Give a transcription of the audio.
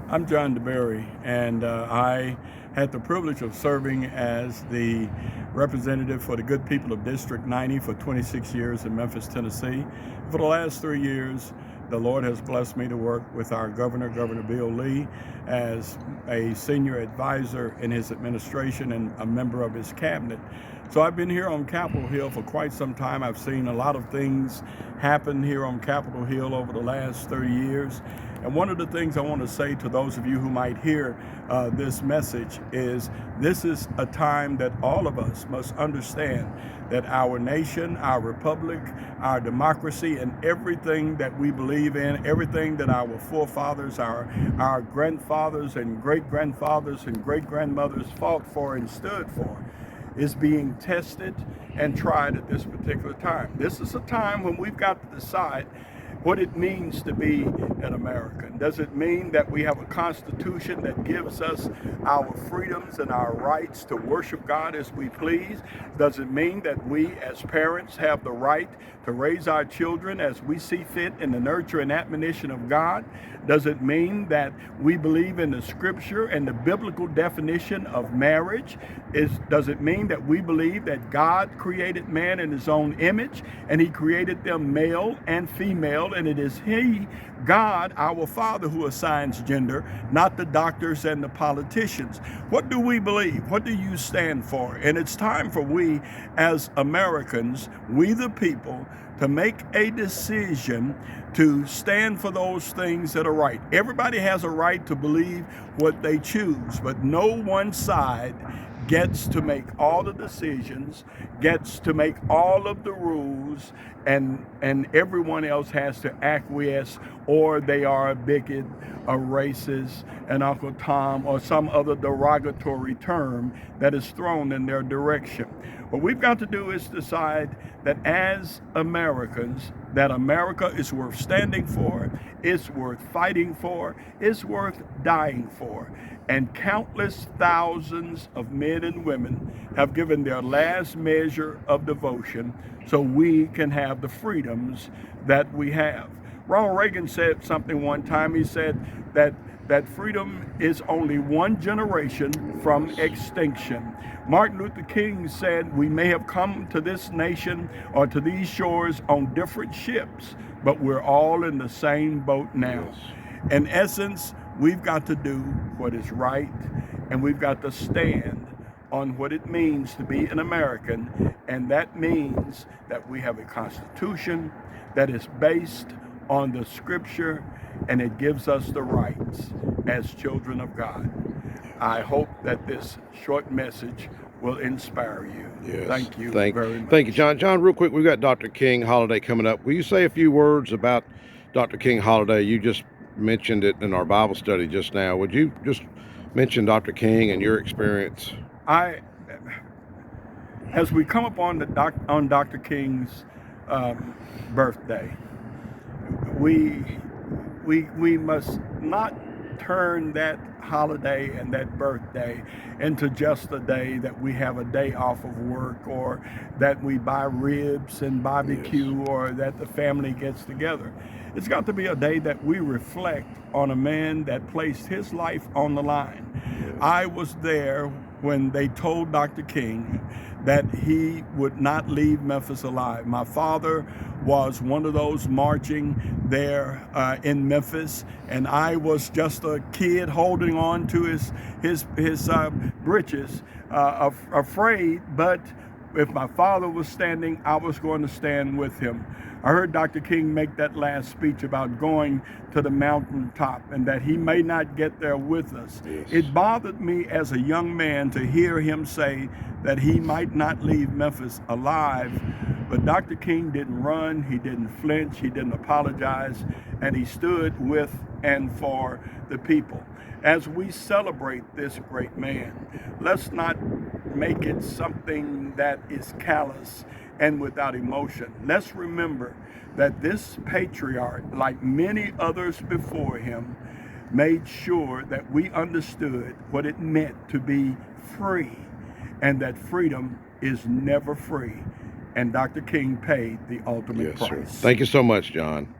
I'm John DeBerry, and I had the privilege of serving as the representative for the good people of District 90 for 26 years in Memphis, Tennessee. For the last 3 years, the Lord has blessed me to work with our governor, Governor Bill Lee, as a senior advisor in his administration and a member of his cabinet. So I've been here on Capitol Hill for quite some time. I've seen a lot of things happen here on Capitol Hill over the last 30 years. And one of the things I want to say to those of you who might hear this message is this is a time that all of us must understand that our nation, our republic, our democracy, and everything that we believe in, everything that our forefathers, our grandfathers and great-grandfathers and great-grandmothers fought for and stood for, is being tested and tried at this particular time. This is a time when we've got to decide what it means to be an American. Does it mean that we have a constitution that gives us our freedoms and our rights to worship God as we please? Does it mean that we as parents have the right to raise our children as we see fit in the nurture and admonition of God? Does it mean that we believe in the scripture and the biblical definition of marriage? Does it mean that we believe that God created man in his own image and he created them male and female, and it is he, God, our Father, who assigns gender, not the doctors and the politicians? What do we believe? What do you stand for? And it's time for we as Americans, we the people, to make a decision to stand for those things that are right. Everybody has a right to believe what they choose, but no one side gets to make all the decisions, gets to make all of the rules, and everyone else has to acquiesce, or they are a bigot, a racist, an Uncle Tom, or some other derogatory term that is thrown in their direction. What we've got to do is decide that as Americans, that America is worth standing for, it's worth fighting for, it's worth dying for. And countless thousands of men and women have given their last measure of devotion so we can have the freedoms that we have. Ronald Reagan said something one time. He said that freedom is only one generation from extinction. Martin Luther King said we may have come to this nation or to these shores on different ships, but we're all in the same boat now. In essence, we've got to do what is right, and we've got to stand on what it means to be an American, and that means that we have a constitution that is based on the scripture, and it gives us the rights as children of God. I hope that this short message will inspire you. Yes. Thank you very much. Thank you, John. John, real quick, we've got Dr. King holiday coming up. Will you say a few words about Dr. King holiday? You just mentioned it in our Bible study just now. Would you just mention Dr. King and your experience? As we come up on Dr. King's birthday, we must not turn that holiday and that birthday into just a day that we have a day off of work, or that we buy ribs and barbecue, or that the family gets together. It's got to be a day that we reflect on a man that placed his life on the line. I was there when they told Dr. King that he would not leave Memphis alive. My father was one of those marching there in Memphis, and I was just a kid holding on to his britches, afraid, but if my father was standing, I was going to stand with him. I heard Dr. King make that last speech about going to the mountaintop and that he may not get there with us. Yes. It bothered me as a young man to hear him say that he might not leave Memphis alive, but Dr. King didn't run, he didn't flinch, he didn't apologize, and he stood with and for the people. As we celebrate this great man, let's not make it something that is callous and without emotion. Let's remember that this patriarch, like many others before him, made sure that we understood what it meant to be free, and that freedom is never free. And Dr. King paid the ultimate price. Sir. Thank you so much, John.